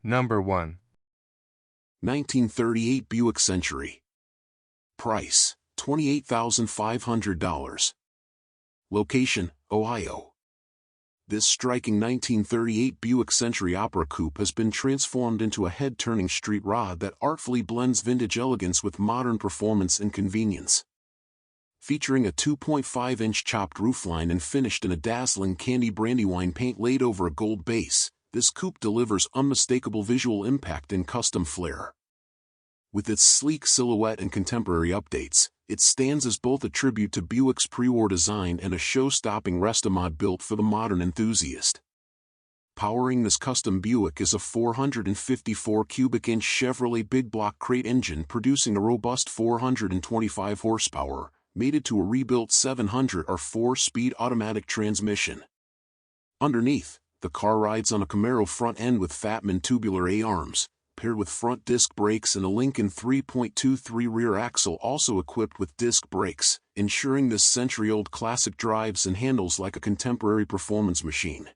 Number 1. 1938 Buick Century. Price, $28,500. Location, Ohio. This striking 1938 Buick Century Opera Coupe has been transformed into a head-turning street rod that artfully blends vintage elegance with modern performance and convenience. Featuring a 2.5-inch chopped roofline and finished in a dazzling candy brandywine paint laid over a gold base, this coupe delivers unmistakable visual impact and custom flair. With its sleek silhouette and contemporary updates, it stands as both a tribute to Buick's pre-war design and a show-stopping restomod built for the modern enthusiast. Powering this custom Buick is a 454 cubic inch Chevrolet big block crate engine producing a robust 425 horsepower, mated to a rebuilt 700 or 4-speed automatic transmission. Underneath, the car rides on a Camaro front end with Fatman tubular A-arms, paired with front disc brakes and a Lincoln 3.23 rear axle also equipped with disc brakes, ensuring this century-old classic drives and handles like a contemporary performance machine.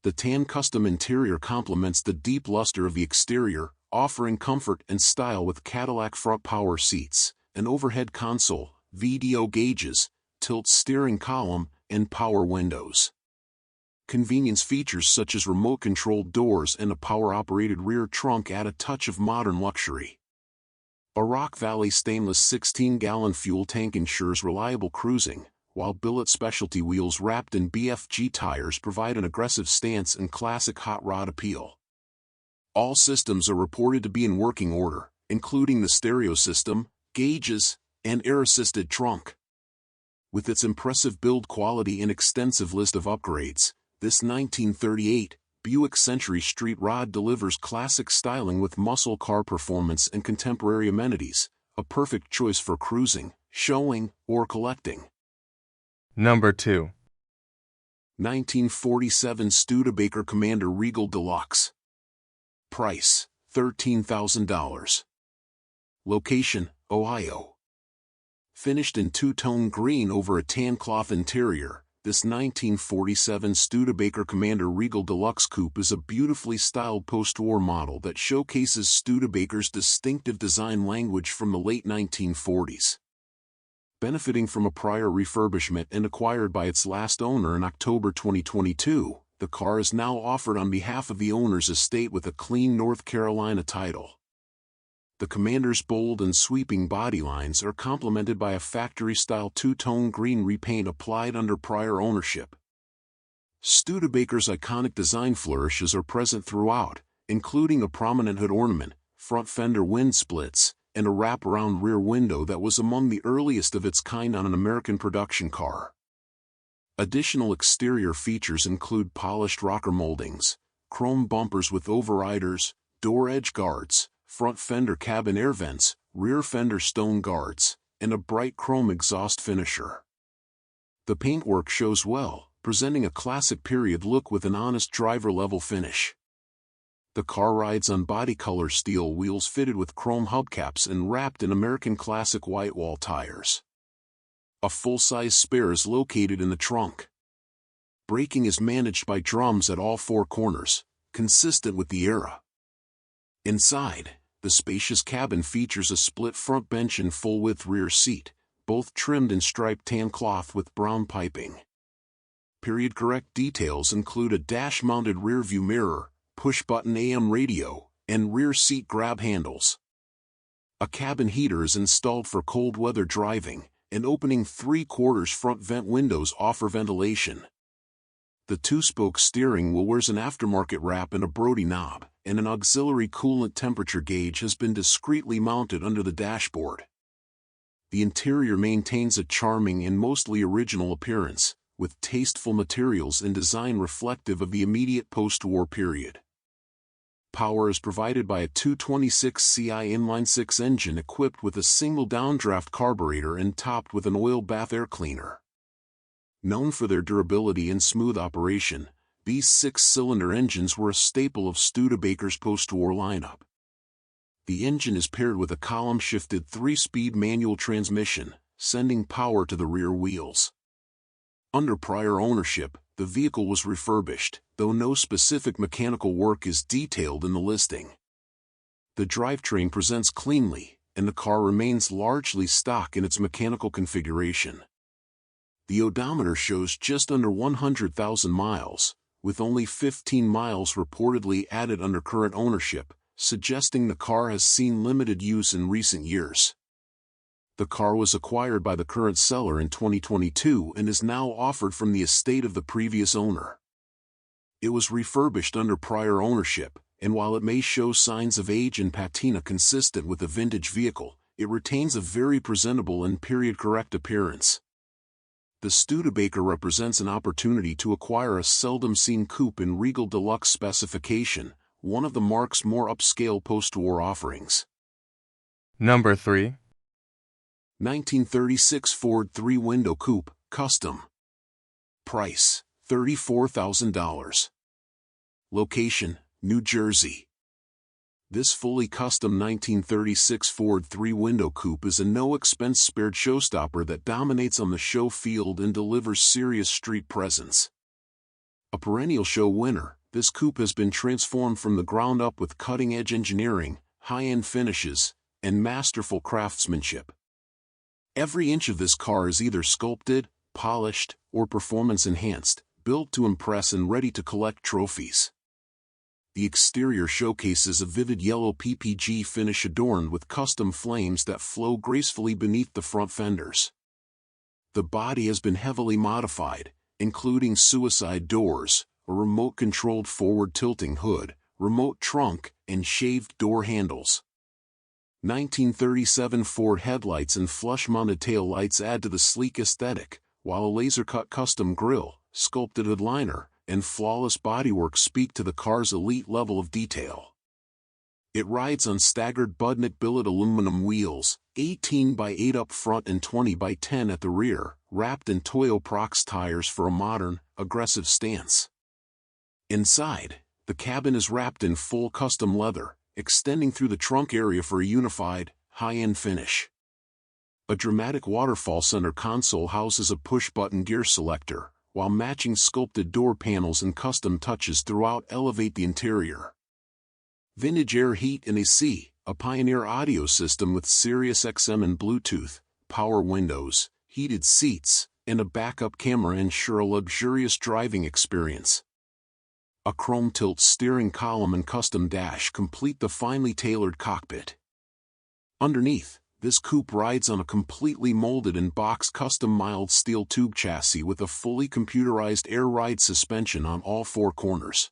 The tan custom interior complements the deep luster of the exterior, offering comfort and style with Cadillac front power seats, an overhead console, VDO gauges, tilt steering column, and power windows. Convenience features such as remote-controlled doors and a power-operated rear trunk add a touch of modern luxury. A Rock Valley stainless 16-gallon fuel tank ensures reliable cruising, while billet specialty wheels wrapped in BFG tires provide an aggressive stance and classic hot rod appeal. All systems are reported to be in working order, including the stereo system, gauges, and air-assisted trunk. With its impressive build quality and extensive list of upgrades, this 1938 Buick Century street rod delivers classic styling with muscle car performance and contemporary amenities, a perfect choice for cruising, showing, or collecting. Number 2. 1947 Studebaker Commander Regal Deluxe. Price, $13,000. Location, Ohio. Finished in two-tone green over a tan cloth interior, this 1947 Studebaker Commander Regal Deluxe Coupe is a beautifully styled post-war model that showcases Studebaker's distinctive design language from the late 1940s. Benefiting from a prior refurbishment and acquired by its last owner in October 2022, the car is now offered on behalf of the owner's estate with a clean North Carolina title. The Commander's bold and sweeping body lines are complemented by a factory-style two-tone green repaint applied under prior ownership. Studebaker's iconic design flourishes are present throughout, including a prominent hood ornament, front fender wind splits, and a wrap-around rear window that was among the earliest of its kind on an American production car. Additional exterior features include polished rocker moldings, chrome bumpers with overriders, door edge guards, front fender cabin air vents, rear fender stone guards, and a bright chrome exhaust finisher. The paintwork shows well, presenting a classic period look with an honest driver-level finish. The car rides on body-color steel wheels fitted with chrome hubcaps and wrapped in American classic white wall tires. A full-size spare is located in the trunk. Braking is managed by drums at all four corners, consistent with the era. Inside, the spacious cabin features a split front bench and full-width rear seat, both trimmed in striped tan cloth with brown piping. Period-correct details include a dash-mounted rear-view mirror, push-button AM radio, and rear seat grab handles. A cabin heater is installed for cold-weather driving, and opening 3/4 front vent windows offer ventilation. The two-spoke steering wheel wears an aftermarket wrap and a Brody knob, and an auxiliary coolant temperature gauge has been discreetly mounted under the dashboard. The interior maintains a charming and mostly original appearance, with tasteful materials and design reflective of the immediate post-war period. Power is provided by a 226 CI inline-six engine equipped with a single downdraft carburetor and topped with an oil bath air cleaner. Known for their durability and smooth operation, these six-cylinder engines were a staple of Studebaker's post-war lineup. The engine is paired with a column-shifted 3-speed manual transmission, sending power to the rear wheels. Under prior ownership, the vehicle was refurbished, though no specific mechanical work is detailed in the listing. The drivetrain presents cleanly, and the car remains largely stock in its mechanical configuration. The odometer shows just under 100,000 miles, with only 15 miles reportedly added under current ownership, suggesting the car has seen limited use in recent years. The car was acquired by the current seller in 2022 and is now offered from the estate of the previous owner. It was refurbished under prior ownership, and while it may show signs of age and patina consistent with a vintage vehicle, it retains a very presentable and period-correct appearance. The Studebaker represents an opportunity to acquire a seldom-seen coupe in Regal Deluxe specification, one of the marque's more upscale post-war offerings. Number 3. 1936 Ford 3-Window Coupe, Custom. Price, $34,000. Location, New Jersey. This fully custom 1936 Ford 3-Window Coupe is a no-expense spared showstopper that dominates on the show field and delivers serious street presence. A perennial show winner, this coupe has been transformed from the ground up with cutting-edge engineering, high-end finishes, and masterful craftsmanship. Every inch of this car is either sculpted, polished, or performance-enhanced, built to impress and ready to collect trophies. The exterior showcases a vivid yellow PPG finish adorned with custom flames that flow gracefully beneath the front fenders. The body has been heavily modified, including suicide doors, a remote-controlled forward-tilting hood, remote trunk, and shaved door handles. 1937 Ford headlights and flush-mounted tail lights add to the sleek aesthetic, while a laser-cut custom grille, sculpted headliner, and flawless bodywork speak to the car's elite level of detail. It rides on staggered Budnik billet aluminum wheels, 18 by 8 up front and 20 by 10 at the rear, wrapped in Toyo Prox tires for a modern, aggressive stance. Inside, the cabin is wrapped in full custom leather, extending through the trunk area for a unified, high-end finish. A dramatic waterfall center console houses a push-button gear selector, while matching sculpted door panels and custom touches throughout elevate the interior. Vintage air heat and AC, a Pioneer audio system with Sirius XM and Bluetooth, power windows, heated seats, and a backup camera ensure a luxurious driving experience. A chrome tilt steering column and custom dash complete the finely tailored cockpit. Underneath, this coupe rides on a completely molded and boxed custom mild steel tube chassis with a fully computerized air ride suspension on all four corners.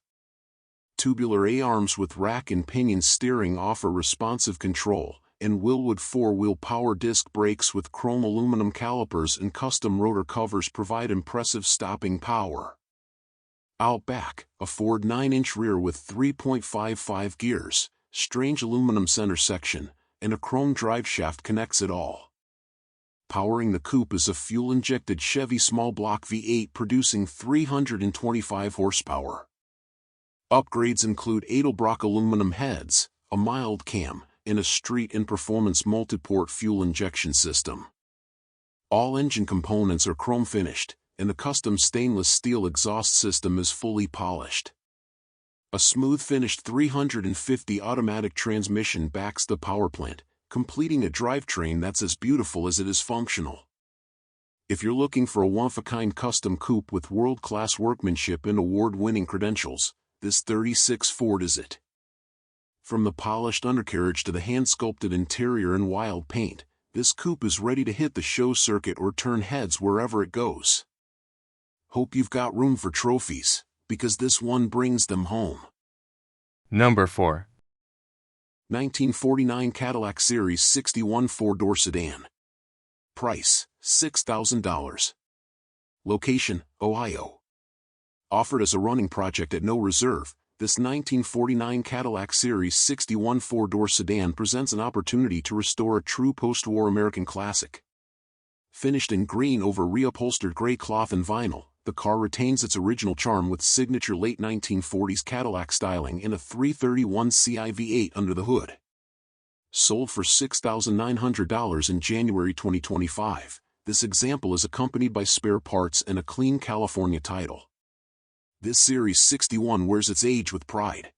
Tubular A-arms with rack and pinion steering offer responsive control, and Willwood 4-wheel power disc brakes with chrome aluminum calipers and custom rotor covers provide impressive stopping power. Out back, a Ford 9-inch rear with 3.55 gears, strange aluminum center section, and a chrome driveshaft connects it all. Powering the coupe is a fuel-injected Chevy small block V8 producing 325 horsepower. Upgrades include Edelbrock aluminum heads, a mild cam, and a street and performance multi-port fuel injection system. All engine components are chrome finished, and the custom stainless steel exhaust system is fully polished. A smooth-finished 350 automatic transmission backs the power plant, completing a drivetrain that's as beautiful as it is functional. If you're looking for a one-of-a-kind custom coupe with world-class workmanship and award-winning credentials, this 36 Ford is it. From the polished undercarriage to the hand-sculpted interior and wild paint, this coupe is ready to hit the show circuit or turn heads wherever it goes. Hope you've got room for trophies, because this one brings them home. Number 4. 1949 Cadillac Series 61 4-door sedan. Price, $6,000. Location, Ohio. Offered as a running project at no reserve, this 1949 Cadillac Series 61 4-door sedan presents an opportunity to restore a true post-war American classic. Finished in green over reupholstered gray cloth and vinyl, the car retains its original charm with signature late 1940s Cadillac styling and a 331 CI-V8 under the hood. Sold for $6,900 in January 2025, this example is accompanied by spare parts and a clean California title. This Series 61 wears its age with pride.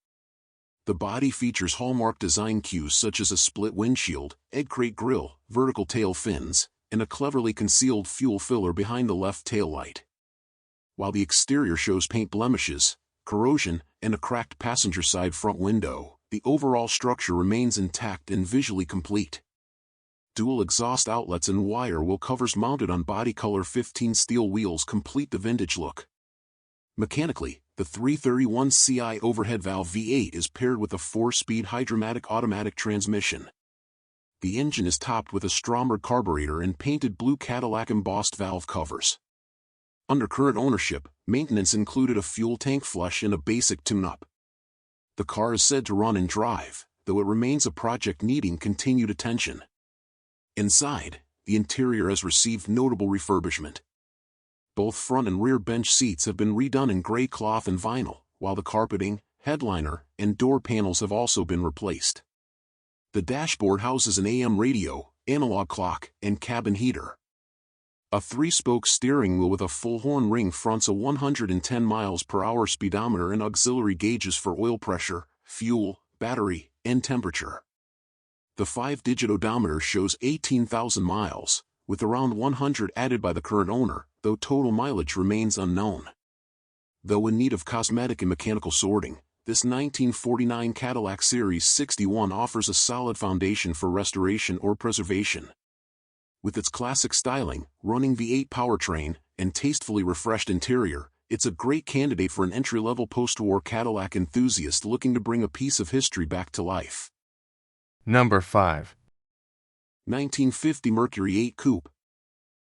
The body features hallmark design cues such as a split windshield, egg crate grille, vertical tail fins, and a cleverly concealed fuel filler behind the left taillight. While the exterior shows paint blemishes, corrosion, and a cracked passenger side front window, the overall structure remains intact and visually complete. Dual exhaust outlets and wire wheel covers mounted on body color 15 steel wheels complete the vintage look. Mechanically, the 331 CI overhead valve V8 is paired with a 4-speed hydromatic automatic transmission. The engine is topped with a Stromberg carburetor and painted blue Cadillac embossed valve covers. Under current ownership, maintenance included a fuel tank flush and a basic tune-up. The car is said to run and drive, though it remains a project needing continued attention. Inside, the interior has received notable refurbishment. Both front and rear bench seats have been redone in gray cloth and vinyl, while the carpeting, headliner, and door panels have also been replaced. The dashboard houses an AM radio, analog clock, and cabin heater. A 3-spoke steering wheel with a full horn ring fronts a 110 mph speedometer and auxiliary gauges for oil pressure, fuel, battery, and temperature. The 5-digit odometer shows 18,000 miles, with around 100 added by the current owner, though total mileage remains unknown. Though in need of cosmetic and mechanical sorting, this 1949 Cadillac Series 61 offers a solid foundation for restoration or preservation. With its classic styling, running V8 powertrain, and tastefully refreshed interior, it's a great candidate for an entry-level post-war Cadillac enthusiast looking to bring a piece of history back to life. Number 5. 1950 Mercury 8 Coupe.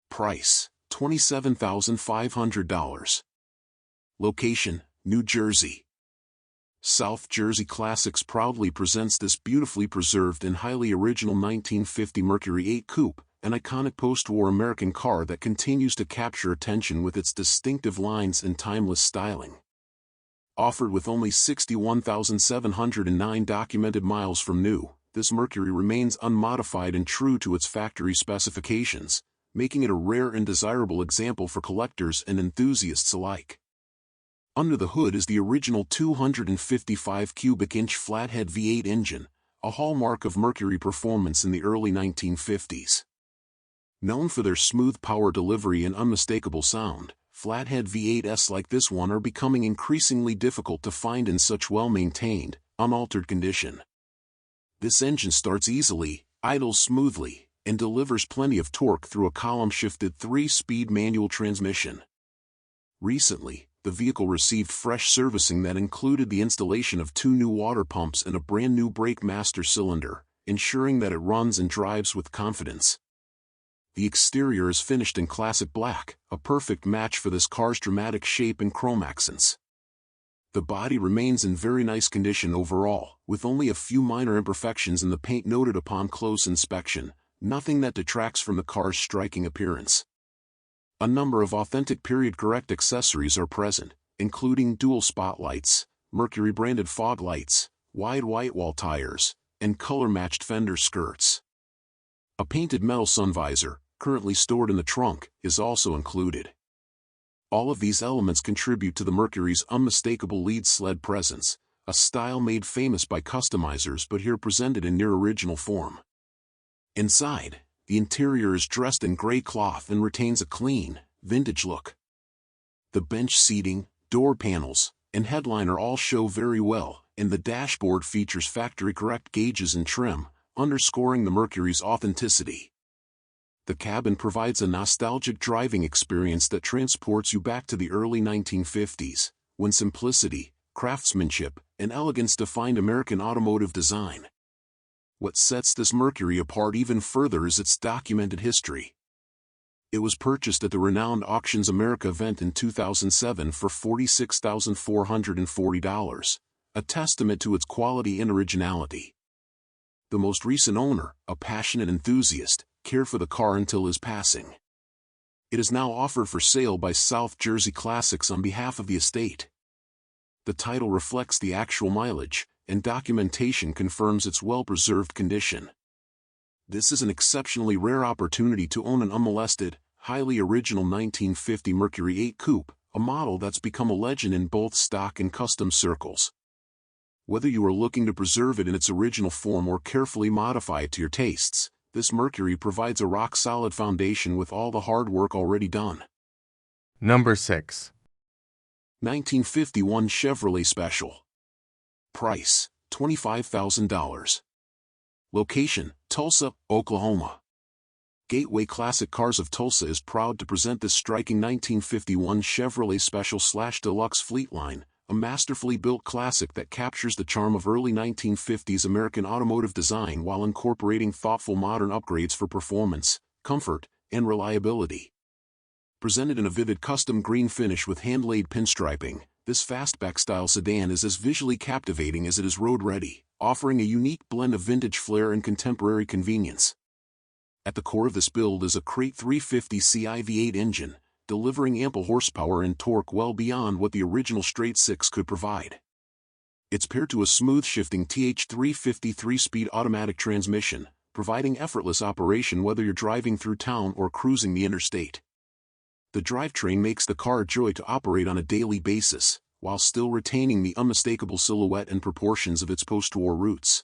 Price, $27,500. Location, New Jersey. South Jersey Classics proudly presents this beautifully preserved and highly original 1950 Mercury 8 Coupe, an iconic post-war American car that continues to capture attention with its distinctive lines and timeless styling. Offered with only 61,709 documented miles from new, this Mercury remains unmodified and true to its factory specifications, making it a rare and desirable example for collectors and enthusiasts alike. Under the hood is the original 255 cubic inch flathead V8 engine, a hallmark of Mercury performance in the early 1950s. Known for their smooth power delivery and unmistakable sound, flathead V8s like this one are becoming increasingly difficult to find in such well-maintained, unaltered condition. This engine starts easily, idles smoothly, and delivers plenty of torque through a column-shifted 3-speed manual transmission. Recently, the vehicle received fresh servicing that included the installation of 2 new water pumps and a brand new brake master cylinder, ensuring that it runs and drives with confidence. The exterior is finished in classic black, a perfect match for this car's dramatic shape and chrome accents. The body remains in very nice condition overall, with only a few minor imperfections in the paint noted upon close inspection, nothing that detracts from the car's striking appearance. A number of authentic period-correct accessories are present, including dual spotlights, Mercury-branded fog lights, wide white wall tires, and color-matched fender skirts. A painted metal sun visor, currently stored in the trunk, is also included. All of these elements contribute to the Mercury's unmistakable lead sled presence, a style made famous by customizers but here presented in near original form. Inside, the interior is dressed in gray cloth and retains a clean, vintage look. The bench seating, door panels, and headliner all show very well, and the dashboard features factory-correct gauges and trim, underscoring the Mercury's authenticity. The cabin provides a nostalgic driving experience that transports you back to the early 1950s, when simplicity, craftsmanship, and elegance defined American automotive design. What sets this Mercury apart even further is its documented history. It was purchased at the renowned Auctions America event in 2007 for $46,440, a testament to its quality and originality. The most recent owner, a passionate enthusiast, cared for the car until his passing. It is now offered for sale by South Jersey Classics on behalf of the estate. The title reflects the actual mileage, and documentation confirms its well-preserved condition. This is an exceptionally rare opportunity to own an unmolested, highly original 1950 Mercury 8 Coupe, a model that's become a legend in both stock and custom circles. Whether you are looking to preserve it in its original form or carefully modify it to your tastes, this Mercury provides a rock-solid foundation with all the hard work already done. Number 6. 1951 Chevrolet Special. Price, $25,000. Location, Tulsa, Oklahoma. Gateway Classic Cars of Tulsa is proud to present this striking 1951 Chevrolet Special/Deluxe fleet line, a masterfully built classic that captures the charm of early 1950s American automotive design while incorporating thoughtful modern upgrades for performance, comfort, and reliability. Presented in a vivid custom green finish with hand-laid pinstriping, this fastback-style sedan is as visually captivating as it is road-ready, offering a unique blend of vintage flair and contemporary convenience. At the core of this build is a Crate 350ci V8 engine, delivering ample horsepower and torque well beyond what the original straight-six could provide. It's paired to a smooth-shifting TH350 3-speed automatic transmission, providing effortless operation whether you're driving through town or cruising the interstate. The drivetrain makes the car a joy to operate on a daily basis, while still retaining the unmistakable silhouette and proportions of its post-war roots.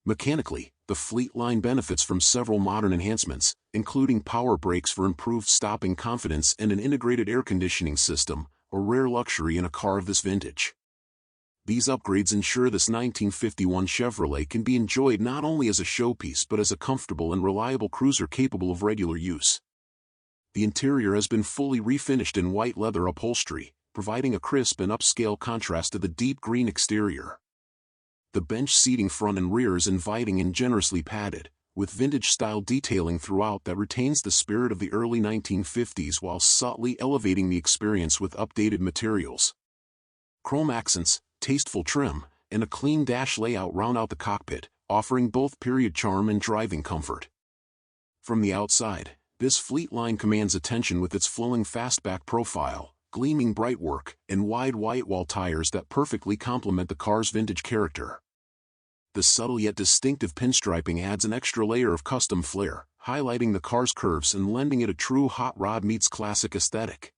Mechanically, the fleet line benefits from several modern enhancements, including power brakes for improved stopping confidence and an integrated air conditioning system, a rare luxury in a car of this vintage. These upgrades ensure this 1951 Chevrolet can be enjoyed not only as a showpiece but as a comfortable and reliable cruiser capable of regular use. The interior has been fully refinished in white leather upholstery, providing a crisp and upscale contrast to the deep green exterior. The bench seating front and rear is inviting and generously padded, with vintage-style detailing throughout that retains the spirit of the early 1950s while subtly elevating the experience with updated materials. Chrome accents, tasteful trim, and a clean dash layout round out the cockpit, offering both period charm and driving comfort. From the outside, this fleet line commands attention with its flowing fastback profile, gleaming brightwork, and wide white wall tires that perfectly complement the car's vintage character. The subtle yet distinctive pinstriping adds an extra layer of custom flair, highlighting the car's curves and lending it a true hot rod meets classic aesthetic.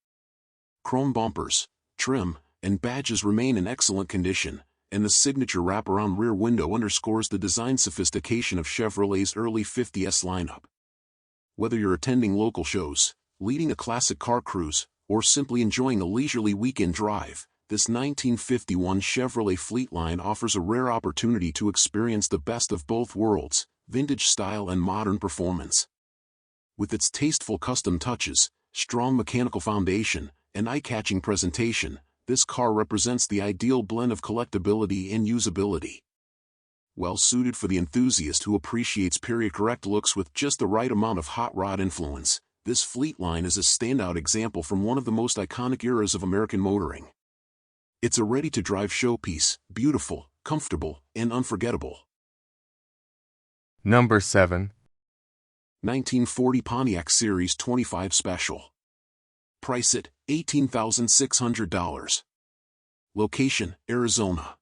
Chrome bumpers, trim, and badges remain in excellent condition, and the signature wraparound rear window underscores the design sophistication of Chevrolet's early 50s lineup. Whether you're attending local shows, leading a classic car cruise, or simply enjoying a leisurely weekend drive, this 1951 Chevrolet fleet line offers a rare opportunity to experience the best of both worlds, vintage style and modern performance. With its tasteful custom touches, strong mechanical foundation, and eye-catching presentation, this car represents the ideal blend of collectability and usability. Well suited for the enthusiast who appreciates period-correct looks with just the right amount of hot rod influence, this fleet line is a standout example from one of the most iconic eras of American motoring. It's a ready-to-drive showpiece, beautiful, comfortable, and unforgettable. Number 7. 1940 Pontiac Series 25 Special. Price at $18,600. Location, Arizona.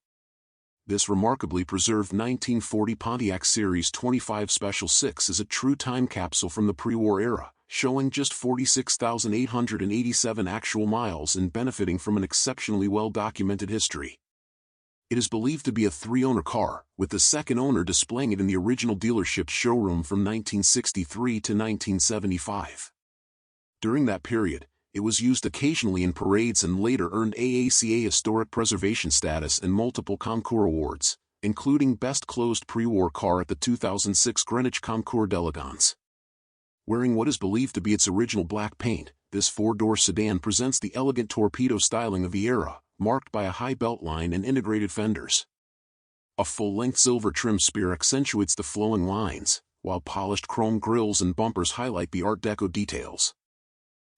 This remarkably preserved 1940 Pontiac Series 25 Special 6 is a true time capsule from the pre-war era, showing just 46,887 actual miles and benefiting from an exceptionally well-documented history. It is believed to be a three-owner car, with the second owner displaying it in the original dealership's showroom from 1963 to 1975. During that period, it was used occasionally in parades and later earned AACA Historic Preservation status and multiple Concours awards, including Best Closed Pre-War Car at the 2006 Greenwich Concours d'Elegance. Wearing what is believed to be its original black paint, this four-door sedan presents the elegant torpedo styling of the era, marked by a high belt line and integrated fenders. A full-length silver trim spear accentuates the flowing lines, while polished chrome grills and bumpers highlight the Art Deco details.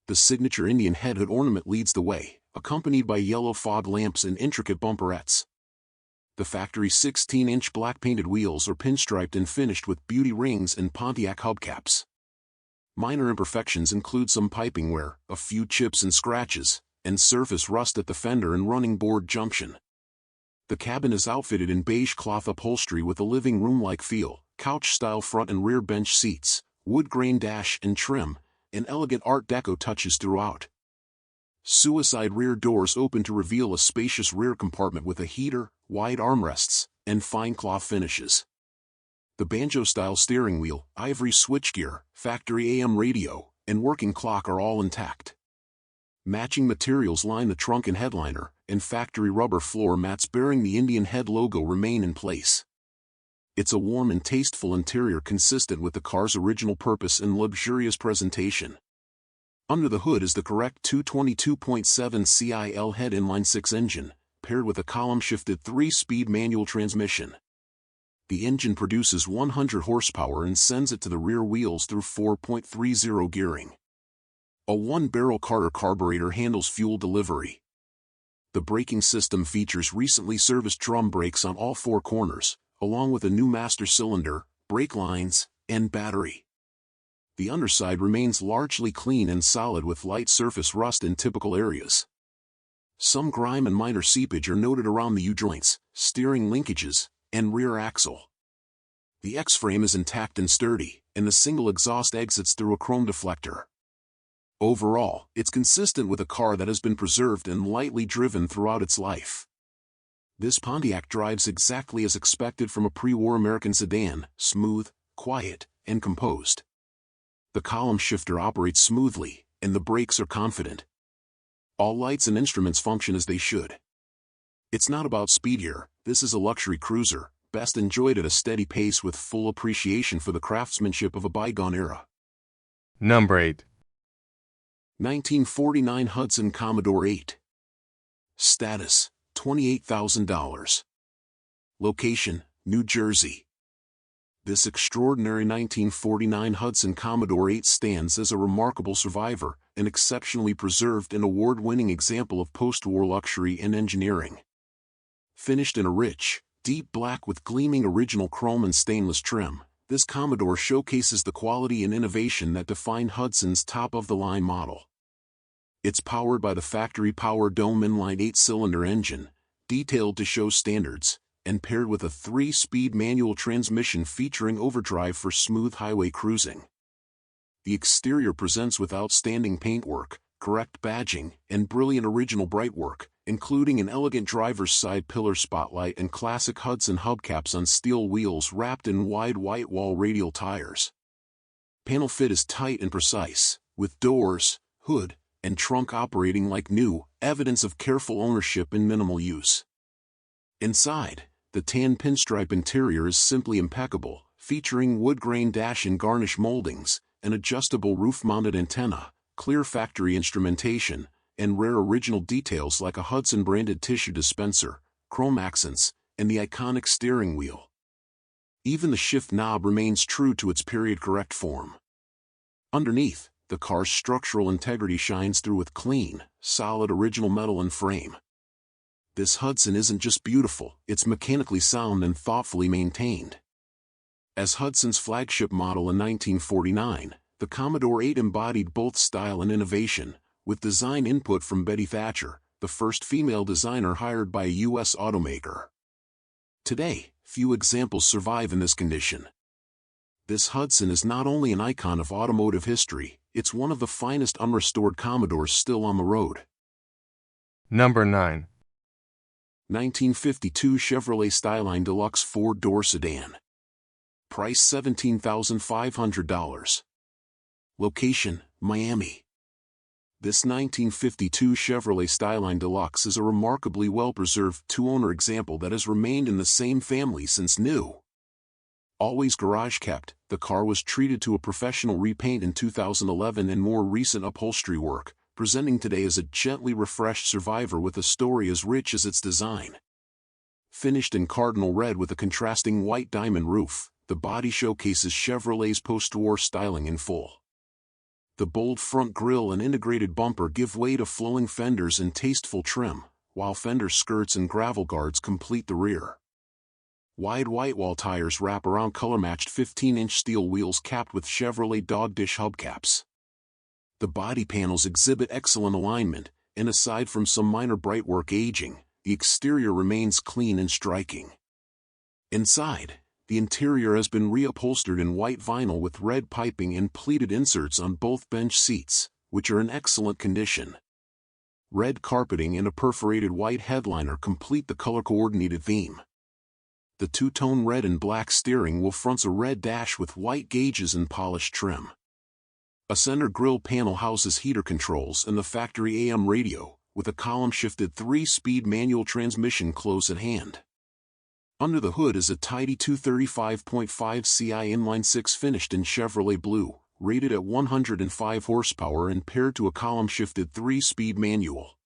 The signature Indian headhood ornament leads the way, accompanied by yellow fog lamps and intricate bumperettes. The factory 16-inch black-painted wheels are pinstriped and finished with beauty rings and Pontiac hubcaps. Minor imperfections include some piping wear, a few chips and scratches, and surface rust at the fender and running board junction. The cabin is outfitted in beige cloth upholstery with a living room-like feel, couch-style front and rear bench seats, wood grain dash and trim, and elegant Art Deco touches throughout. Suicide rear doors open to reveal a spacious rear compartment with a heater, wide armrests, and fine cloth finishes. The banjo-style steering wheel, ivory switchgear, factory AM radio, and working clock are all intact. Matching materials line the trunk and headliner, and factory rubber floor mats bearing the Indian head logo remain in place. It's a warm and tasteful interior consistent with the car's original purpose and luxurious presentation. Under the hood is the correct 222.7 CIL head inline-6 engine, paired with a column-shifted 3-speed manual transmission. The engine produces 100 horsepower and sends it to the rear wheels through 4.30 gearing. A 1-barrel Carter carburetor handles fuel delivery. The braking system features recently serviced drum brakes on all 4 corners, along with a new master cylinder, brake lines, and battery. The underside remains largely clean and solid with light surface rust in typical areas. Some grime and minor seepage are noted around the U-joints, steering linkages, and rear axle. The X-frame is intact and sturdy, and the single exhaust exits through a chrome deflector. Overall, it's consistent with a car that has been preserved and lightly driven throughout its life. This Pontiac drives exactly as expected from a pre-war American sedan, smooth, quiet, and composed. The column shifter operates smoothly, and the brakes are confident. All lights and instruments function as they should. It's not about speed here, this is a luxury cruiser, best enjoyed at a steady pace with full appreciation for the craftsmanship of a bygone era. Number 8. 1949 Hudson Commodore 8. Status, $28,000. Location, New Jersey. This extraordinary 1949 Hudson Commodore 8 stands as a remarkable survivor, an exceptionally preserved and award-winning example of post-war luxury and engineering. Finished in a rich, deep black with gleaming original chrome and stainless trim, this Commodore showcases the quality and innovation that define Hudson's top-of-the-line model. It's powered by the factory Power Dome inline 8-cylinder engine, detailed to show standards, and paired with a 3-speed manual transmission featuring overdrive for smooth highway cruising. The exterior presents with outstanding paintwork, correct badging, and brilliant original brightwork, including an elegant driver's side pillar spotlight and classic Hudson hubcaps on steel wheels wrapped in wide white wall radial tires. Panel fit is tight and precise, with doors, hood, and trunk operating like new, evidence of careful ownership and minimal use. Inside, the tan pinstripe interior is simply impeccable, featuring wood-grain dash and garnish moldings, an adjustable roof-mounted antenna, clear factory instrumentation, and rare original details like a Hudson-branded tissue dispenser, chrome accents, and the iconic steering wheel. Even the shift knob remains true to its period-correct form. Underneath, the car's structural integrity shines through with clean, solid original metal and frame. This Hudson isn't just beautiful, it's mechanically sound and thoughtfully maintained. As Hudson's flagship model in 1949, the Commodore 8 embodied both style and innovation, with design input from Betty Thatcher, the first female designer hired by a U.S. automaker. Today, few examples survive in this condition. This Hudson is not only an icon of automotive history, it's one of the finest unrestored Commodores still on the road. Number 9. 1952 Chevrolet Styleline Deluxe 4-door sedan. Price $17,500. Location, Miami. This 1952 Chevrolet Styleline Deluxe is a remarkably well-preserved 2-owner example that has remained in the same family since new. Always garage-kept, the car was treated to a professional repaint in 2011 and more recent upholstery work, presenting today as a gently refreshed survivor with a story as rich as its design. Finished in cardinal red with a contrasting white diamond roof, the body showcases Chevrolet's post-war styling in full. The bold front grille and integrated bumper give way to flowing fenders and tasteful trim, while fender skirts and gravel guards complete the rear. Wide white wall tires wrap around color-matched 15-inch steel wheels capped with Chevrolet dogdish hubcaps. The body panels exhibit excellent alignment, and aside from some minor brightwork aging, the exterior remains clean and striking. Inside, the interior has been reupholstered in white vinyl with red piping and pleated inserts on both bench seats, which are in excellent condition. Red carpeting and a perforated white headliner complete the color-coordinated theme. The two-tone red and black steering wheel fronts a red dash with white gauges and polished trim. A center grille panel houses heater controls and the factory AM radio, with a column-shifted 3-speed manual transmission close at hand. Under the hood is a tidy 235.5 CI inline-six finished in Chevrolet blue, rated at 105 horsepower and paired to a column-shifted 3-speed manual.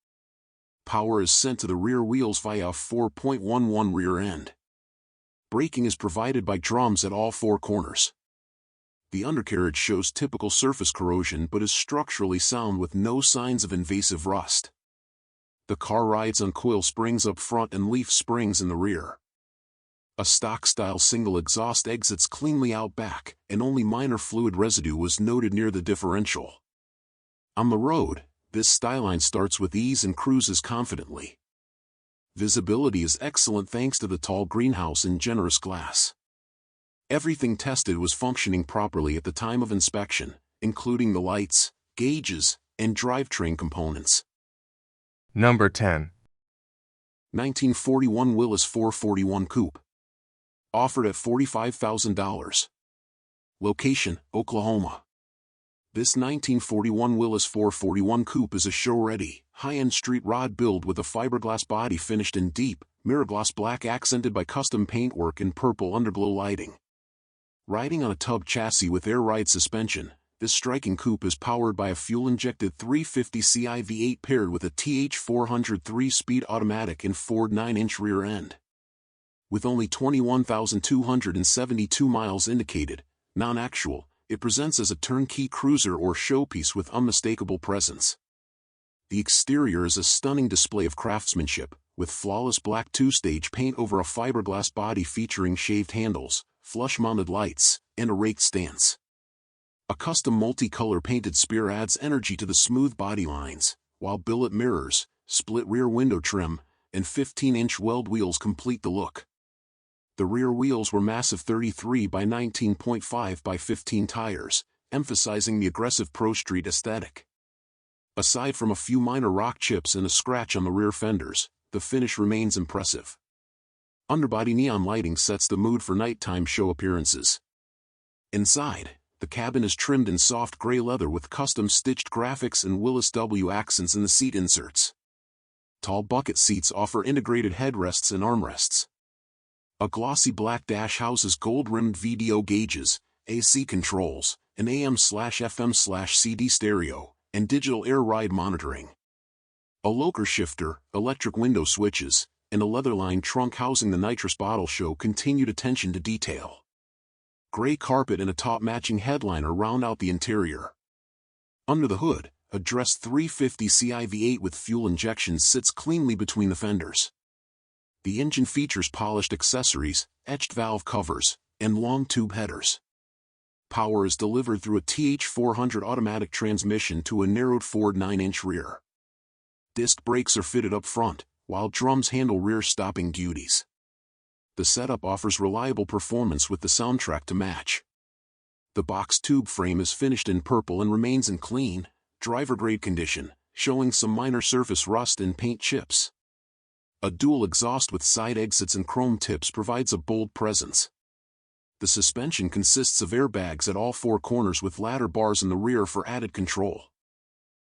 Power is sent to the rear wheels via a 4.11 rear end. Braking is provided by drums at all 4 corners. The undercarriage shows typical surface corrosion but is structurally sound with no signs of invasive rust. The car rides on coil springs up front and leaf springs in the rear. A stock-style single exhaust exits cleanly out back, and only minor fluid residue was noted near the differential. On the road, this Styleline starts with ease and cruises confidently. Visibility is excellent thanks to the tall greenhouse and generous glass. Everything tested was functioning properly at the time of inspection, including the lights, gauges, and drivetrain components. Number 10. 1941 Willys 441 Coupe. Offered at $45,000. Location, Oklahoma. This 1941 Willys 441 Coupe is a show-ready, high-end street rod build with a fiberglass body finished in deep, mirror gloss black accented by custom paintwork and purple underglow lighting. Riding on a tub chassis with air ride suspension, this striking coupe is powered by a fuel-injected 350 CI V8 paired with a TH400 3-speed automatic and Ford 9-inch rear end. With only 21,272 miles indicated, non-actual, it presents as a turnkey cruiser or showpiece with unmistakable presence. The exterior is a stunning display of craftsmanship, with flawless black 2-stage paint over a fiberglass body featuring shaved handles, flush-mounted lights, and a raked stance. A custom multi-color painted spear adds energy to the smooth body lines, while billet mirrors, split rear window trim, and 15-inch weld wheels complete the look. The rear wheels were massive 33 by 19.5 by 15 tires, emphasizing the aggressive Pro Street aesthetic. Aside from a few minor rock chips and a scratch on the rear fenders, the finish remains impressive. Underbody neon lighting sets the mood for nighttime show appearances. Inside, the cabin is trimmed in soft gray leather with custom-stitched graphics and Willys W accents in the seat inserts. Tall bucket seats offer integrated headrests and armrests. A glossy black dash houses gold-rimmed VDO gauges, AC controls, an AM/FM/CD stereo, and digital air ride monitoring. A locker shifter, electric window switches, and a leather-lined trunk housing the nitrous bottle show continued attention to detail. Gray carpet and a top-matching headliner round out the interior. Under the hood, a dressed 350 CI V8 with fuel injection sits cleanly between the fenders. The engine features polished accessories, etched valve covers, and long tube headers. Power is delivered through a TH400 automatic transmission to a narrowed Ford 9-inch rear. Disc brakes are fitted up front, while drums handle rear stopping duties. The setup offers reliable performance with the soundtrack to match. The box tube frame is finished in purple and remains in clean, driver-grade condition, showing some minor surface rust and paint chips. A dual exhaust with side exits and chrome tips provides a bold presence. The suspension consists of airbags at all 4 corners with ladder bars in the rear for added control.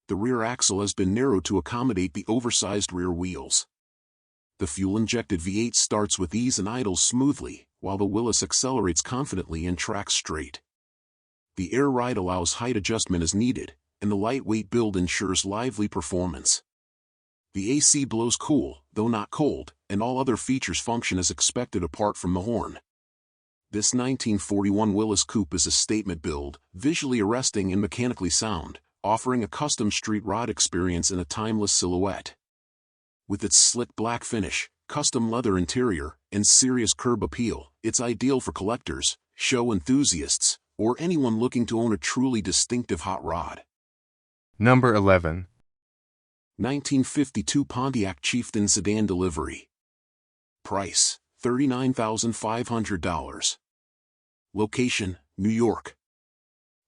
The rear axle has been narrowed to accommodate the oversized rear wheels. The fuel-injected V8 starts with ease and idles smoothly, while the Willys accelerates confidently and tracks straight. The air ride allows height adjustment as needed, and the lightweight build ensures lively performance. The AC blows cool, though not cold, and all other features function as expected apart from the horn. This 1941 Willys Coupe is a statement build, visually arresting and mechanically sound, offering a custom street rod experience in a timeless silhouette. With its slick black finish, custom leather interior, and serious curb appeal, it's ideal for collectors, show enthusiasts, or anyone looking to own a truly distinctive hot rod. Number 11. 1952 Pontiac Chieftain sedan delivery. Price, $39,500. Location, New York.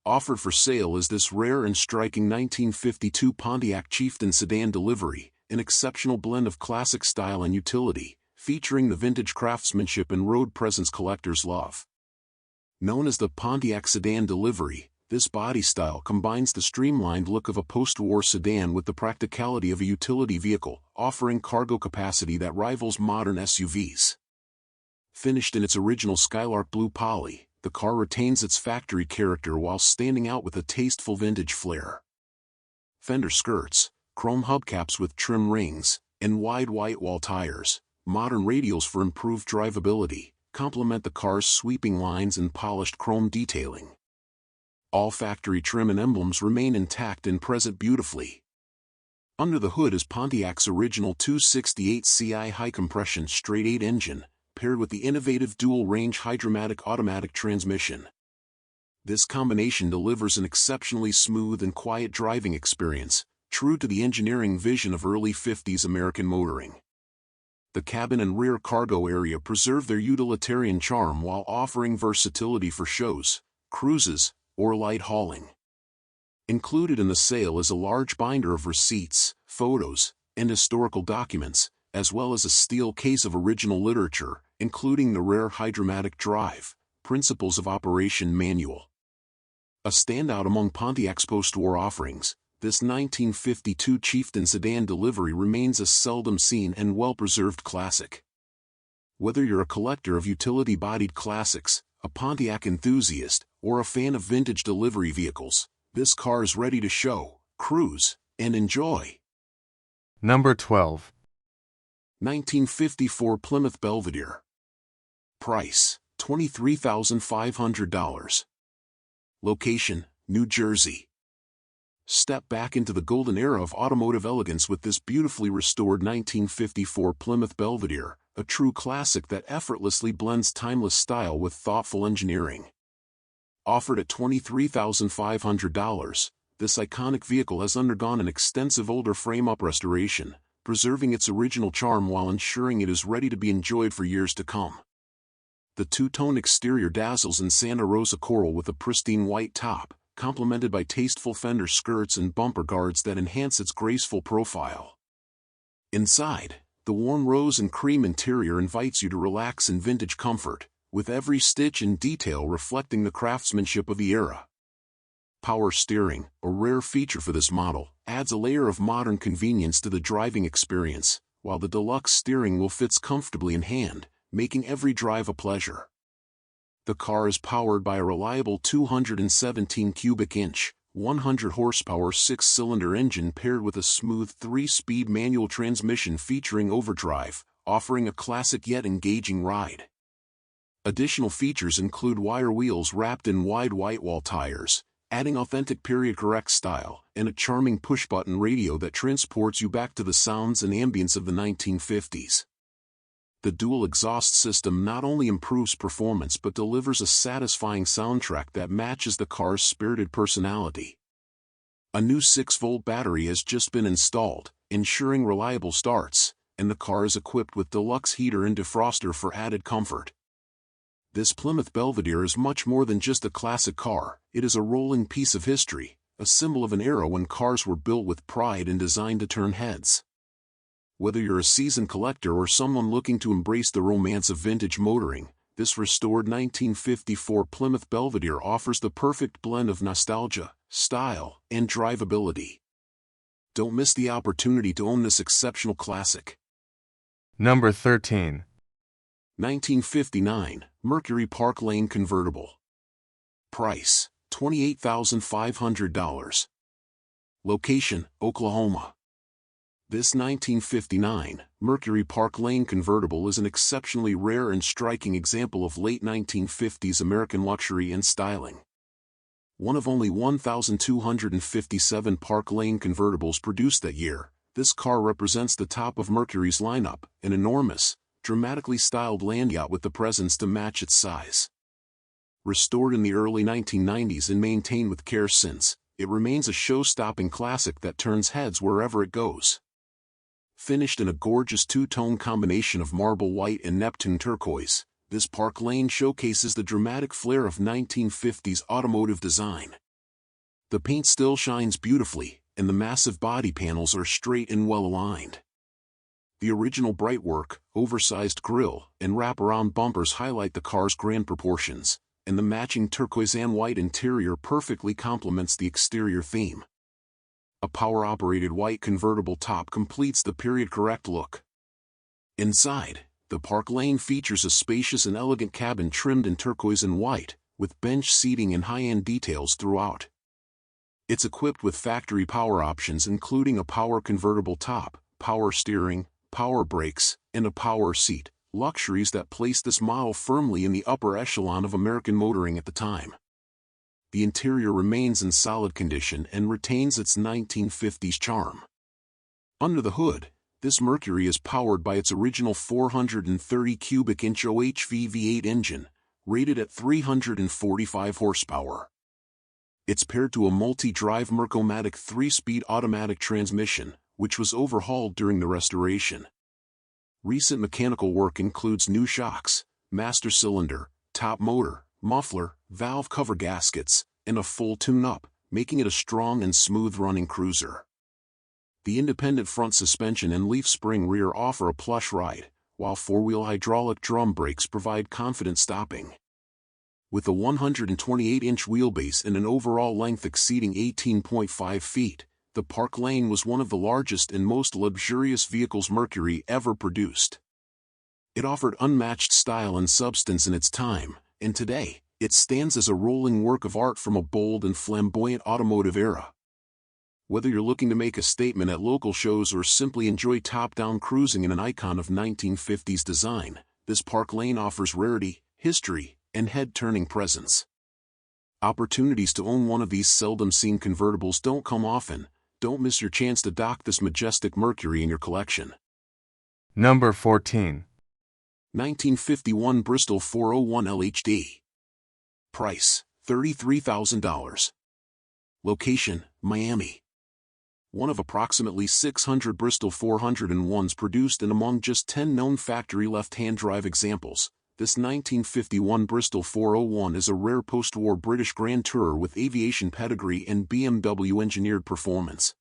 Offered for sale is this rare and striking 1952 Pontiac Chieftain sedan delivery, an exceptional blend of classic style and utility, featuring the vintage craftsmanship and road presence collectors love. Known as the Pontiac sedan delivery, this body style combines the streamlined look of a post-war sedan with the practicality of a utility vehicle, offering cargo capacity that rivals modern SUVs. Finished in its original Skylark blue poly, the car retains its factory character while standing out with a tasteful vintage flair. Fender skirts, chrome hubcaps with trim rings, and wide white wall tires, modern radials for improved drivability, complement the car's sweeping lines and polished chrome detailing. All factory trim and emblems remain intact and present beautifully. Under the hood is Pontiac's original 268 CI high-compression straight-8 engine, paired with the innovative dual-range Hydromatic automatic transmission. This combination delivers an exceptionally smooth and quiet driving experience, true to the engineering vision of early 50s American motoring. The cabin and rear cargo area preserve their utilitarian charm while offering versatility for shows, cruises, or light hauling. Included in the sale is a large binder of receipts, photos, and historical documents, as well as a steel case of original literature, including the rare Hydromatic Drive, Principles of Operation Manual. A standout among Pontiac's post-war offerings, this 1952 Chieftain sedan delivery remains a seldom-seen and well-preserved classic. Whether you're a collector of utility-bodied classics, a Pontiac enthusiast, or a fan of vintage delivery vehicles, this car is ready to show, cruise, and enjoy. Number 12. 1954 Plymouth Belvedere. Price, $23,500. Location, New Jersey. Step back into the golden era of automotive elegance with this beautifully restored 1954 Plymouth Belvedere, a true classic that effortlessly blends timeless style with thoughtful engineering. Offered at $23,500, this iconic vehicle has undergone an extensive older frame-up restoration, preserving its original charm while ensuring it is ready to be enjoyed for years to come. The two-tone exterior dazzles in Santa Rosa coral with a pristine white top, complemented by tasteful fender skirts and bumper guards that enhance its graceful profile. Inside, the warm rose and cream interior invites you to relax in vintage comfort, with every stitch and detail reflecting the craftsmanship of the era. Power steering, a rare feature for this model, adds a layer of modern convenience to the driving experience, while the deluxe steering wheel fits comfortably in hand, making every drive a pleasure. The car is powered by a reliable 217 cubic inch, 100 horsepower 6-cylinder engine paired with a smooth 3-speed manual transmission featuring overdrive, offering a classic yet engaging ride. Additional features include wire wheels wrapped in wide white wall tires, adding authentic period-correct style, and a charming push-button radio that transports you back to the sounds and ambience of the 1950s. The dual exhaust system not only improves performance but delivers a satisfying soundtrack that matches the car's spirited personality. A new 6-volt battery has just been installed, ensuring reliable starts, and the car is equipped with deluxe heater and defroster for added comfort. This Plymouth Belvedere is much more than just a classic car, it is a rolling piece of history, a symbol of an era when cars were built with pride and designed to turn heads. Whether you're a seasoned collector or someone looking to embrace the romance of vintage motoring, this restored 1954 Plymouth Belvedere offers the perfect blend of nostalgia, style, and drivability. Don't miss the opportunity to own this exceptional classic. Number 13. 1959 Mercury Park Lane Convertible. Price, $28,500. Location, Oklahoma. This 1959 Mercury Park Lane convertible is an exceptionally rare and striking example of late 1950s American luxury and styling. One of only 1,257 Park Lane convertibles produced that year, this car represents the top of Mercury's lineup, an enormous, dramatically styled land yacht with the presence to match its size. Restored in the early 1990s and maintained with care since, it remains a show-stopping classic that turns heads wherever it goes. Finished in a gorgeous two-tone combination of marble white and Neptune turquoise, this Park Lane showcases the dramatic flair of 1950s automotive design. The paint still shines beautifully, and the massive body panels are straight and well aligned. The original brightwork, oversized grille, and wraparound bumpers highlight the car's grand proportions, and the matching turquoise and white interior perfectly complements the exterior theme. A power-operated white convertible top completes the period-correct look. Inside, the Park Lane features a spacious and elegant cabin trimmed in turquoise and white, with bench seating and high-end details throughout. It's equipped with factory power options including a power convertible top, power steering, power brakes, and a power seat, luxuries that place this model firmly in the upper echelon of American motoring at the time. The interior remains in solid condition and retains its 1950s charm. Under the hood, this Mercury is powered by its original 430 cubic inch OHV V8 engine, rated at 345 horsepower. It's paired to a multi-drive Mercomatic 3-speed automatic transmission, which was overhauled during the restoration. Recent mechanical work includes new shocks, master cylinder, top motor, muffler, valve cover gaskets, and a full tune-up, making it a strong and smooth-running cruiser. The independent front suspension and leaf spring rear offer a plush ride, while four-wheel hydraulic drum brakes provide confident stopping. With a 128-inch wheelbase and an overall length exceeding 18.5 feet, the Park Lane was one of the largest and most luxurious vehicles Mercury ever produced. It offered unmatched style and substance in its time, and today, it stands as a rolling work of art from a bold and flamboyant automotive era. Whether you're looking to make a statement at local shows or simply enjoy top-down cruising in an icon of 1950s design, this Park Lane offers rarity, history, and head-turning presence. Opportunities to own one of these seldom-seen convertibles don't come often. Don't miss your chance to dock this majestic Mercury in your collection. Number 14. 1951 Bristol 401 LHD. Price, $33,000. Location, Miami. One of approximately 600 Bristol 401s produced and among just 10 known factory left-hand drive examples, this 1951 Bristol 401 is a rare post-war British Grand Tourer with aviation pedigree and BMW-engineered performance.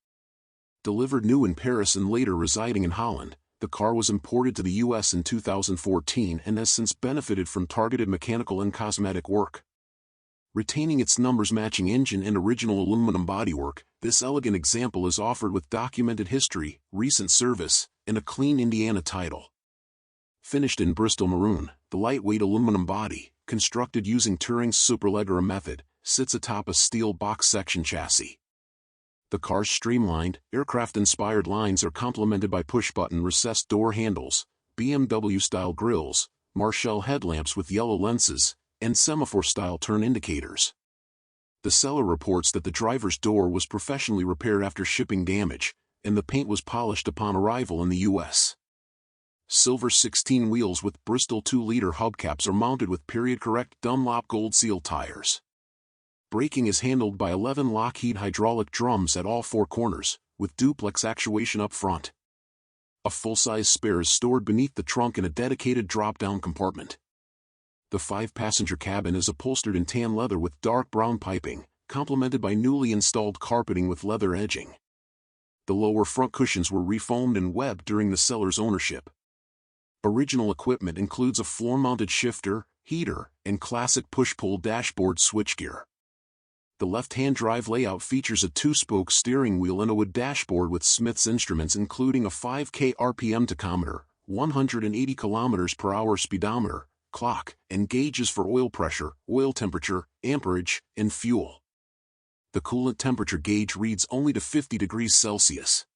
Delivered new in Paris and later residing in Holland, the car was imported to the U.S. in 2014 and has since benefited from targeted mechanical and cosmetic work. Retaining its numbers-matching engine and original aluminum bodywork, this elegant example is offered with documented history, recent service, and a clean Indiana title. Finished in Bristol maroon, the lightweight aluminum body, constructed using Turing's Superleggera method, sits atop a steel box-section chassis. The car's streamlined, aircraft-inspired lines are complemented by push-button recessed door handles, BMW-style grilles, Marshall headlamps with yellow lenses, and semaphore-style turn indicators. The seller reports that the driver's door was professionally repaired after shipping damage, and the paint was polished upon arrival in the U.S. Silver 16 wheels with Bristol 2-liter hubcaps are mounted with period-correct Dunlop Gold Seal tires. Braking is handled by 11 Lockheed hydraulic drums at all four corners, with duplex actuation up front. A full-size spare is stored beneath the trunk in a dedicated drop-down compartment. The 5-passenger cabin is upholstered in tan leather with dark brown piping, complemented by newly installed carpeting with leather edging. The lower front cushions were refoamed and webbed during the seller's ownership. Original equipment includes a floor-mounted shifter, heater, and classic push-pull dashboard switchgear. The left-hand drive layout features a 2-spoke steering wheel and a wood dashboard with Smith's instruments including a 5K RPM tachometer, 180 km/h speedometer, clock, and gauges for oil pressure, oil temperature, amperage, and fuel. The coolant temperature gauge reads only to 50 degrees Celsius.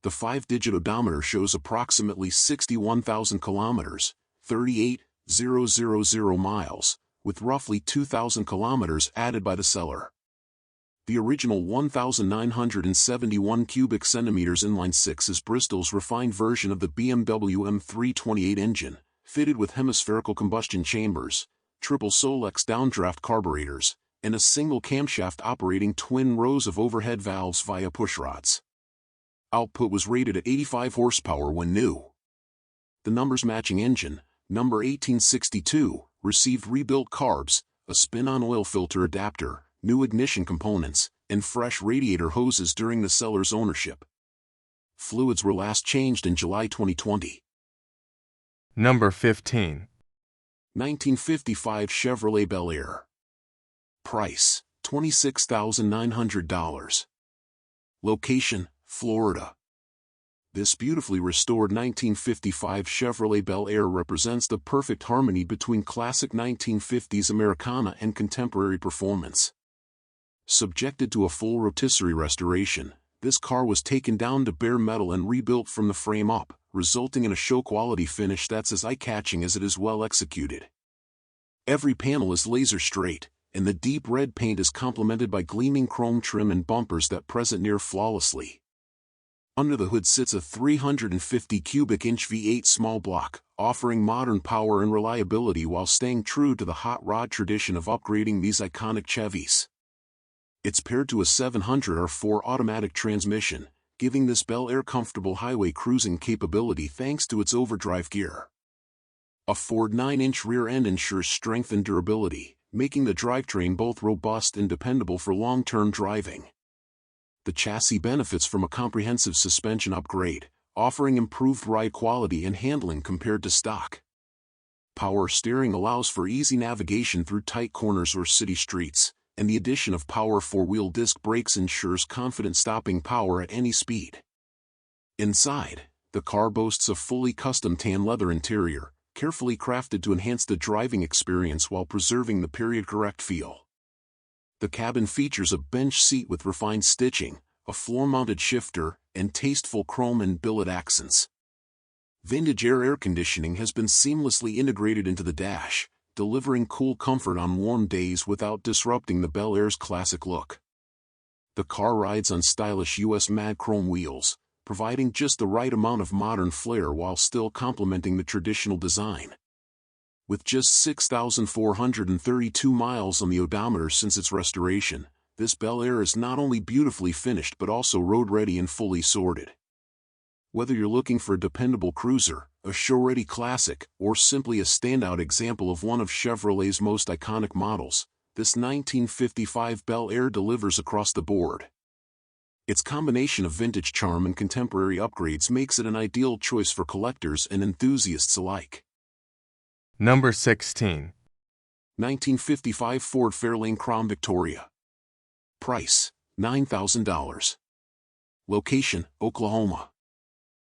The 5-digit odometer shows approximately 61,000 kilometers, 38,000 miles, with roughly 2,000 kilometers added by the seller. The original 1,971 cubic centimeters inline-6 is Bristol's refined version of the BMW M328 engine, fitted with hemispherical combustion chambers, triple Solex downdraft carburetors, and a single camshaft operating twin rows of overhead valves via pushrods. Output was rated at 85 horsepower when new. The numbers-matching engine, number 1862, received rebuilt carbs, a spin-on oil filter adapter, new ignition components, and fresh radiator hoses during the seller's ownership. Fluids were last changed in July 2020. Number 15. 1955 Chevrolet Bel Air. Price, $26,900. Location, Florida. This beautifully restored 1955 Chevrolet Bel Air represents the perfect harmony between classic 1950s Americana and contemporary performance. Subjected to a full rotisserie restoration, this car was taken down to bare metal and rebuilt from the frame up, resulting in a show-quality finish that's as eye-catching as it is well executed. Every panel is laser straight, and the deep red paint is complemented by gleaming chrome trim and bumpers that present near flawlessly. Under the hood sits a 350 cubic inch V8 small block, offering modern power and reliability while staying true to the hot rod tradition of upgrading these iconic Chevys. It's paired to a 700R4 automatic transmission, giving this Bel Air comfortable highway cruising capability thanks to its overdrive gear. A Ford 9-inch rear end ensures strength and durability, making the drivetrain both robust and dependable for long-term driving. The chassis benefits from a comprehensive suspension upgrade, offering improved ride quality and handling compared to stock. Power steering allows for easy navigation through tight corners or city streets, and the addition of power four-wheel disc brakes ensures confident stopping power at any speed. Inside, the car boasts a fully custom tan leather interior, carefully crafted to enhance the driving experience while preserving the period-correct feel. The cabin features a bench seat with refined stitching, a floor-mounted shifter, and tasteful chrome and billet accents. Vintage air conditioning has been seamlessly integrated into the dash, delivering cool comfort on warm days without disrupting the Bel Air's classic look. The car rides on stylish US matte chrome wheels, providing just the right amount of modern flair while still complementing the traditional design. With just 6,432 miles on the odometer since its restoration, this Bel Air is not only beautifully finished but also road-ready and fully sorted. Whether you're looking for a dependable cruiser, a show-ready classic, or simply a standout example of one of Chevrolet's most iconic models, this 1955 Bel Air delivers across the board. Its combination of vintage charm and contemporary upgrades makes it an ideal choice for collectors and enthusiasts alike. Number 16. 1955 Ford Fairlane Crown Victoria. Price, $9,000. Location, Oklahoma.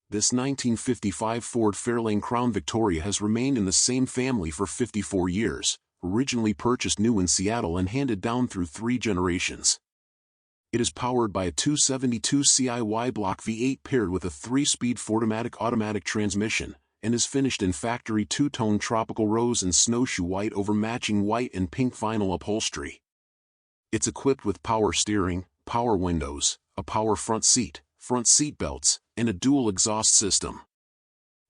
This 1955 Ford Fairlane Crown Victoria has remained in the same family for 54 years, originally purchased new in Seattle and handed down through 3 generations. It is powered by a 272 CI block V8 paired with a 3-speed Fordomatic automatic transmission, and is finished in factory two-tone tropical rose and snowshoe white over matching white and pink vinyl upholstery. It's equipped with power steering, power windows, a power front seat belts, and a dual exhaust system.